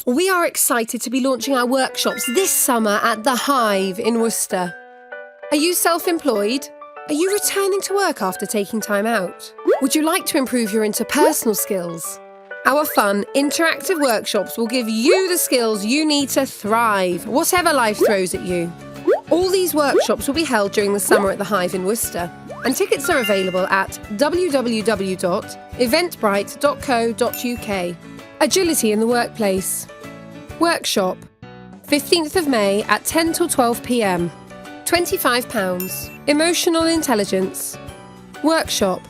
We are excited to be launching our workshops this summer at the Hive in Worcester. Are you self-employed? Are you returning to work after taking time out? Would you like to improve your interpersonal skills? Our fun, interactive workshops will give you the skills you need to thrive, whatever life throws at you. All these workshops will be held during the summer at the Hive in Worcester, and tickets are available at www.eventbrite.co.uk. Agility in the workplace. Workshop, 15th of May at 10 till 12 p.m. £25. Emotional intelligence. Workshop,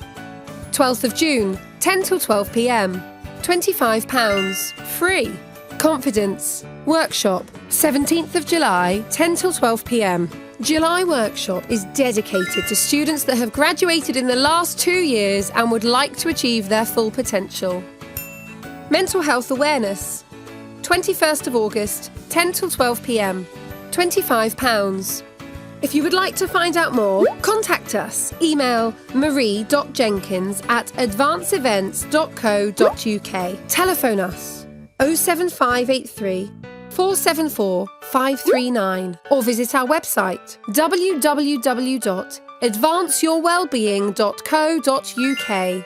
12th of June, 10 till 12 p.m. £25. Free. Confidence. Workshop, 17th of July, 10 till 12 p.m. July Workshop is dedicated to students that have graduated in the last 2 years and would like to achieve their full potential. Mental health awareness. 21st of August, 10 till 12 p.m. £25. If you would like to find out more, contact us. Email marie.jenkins@advanceevents.co.uk. Telephone us 07583 474 539 or visit our website www.advanceyourwellbeing.co.uk.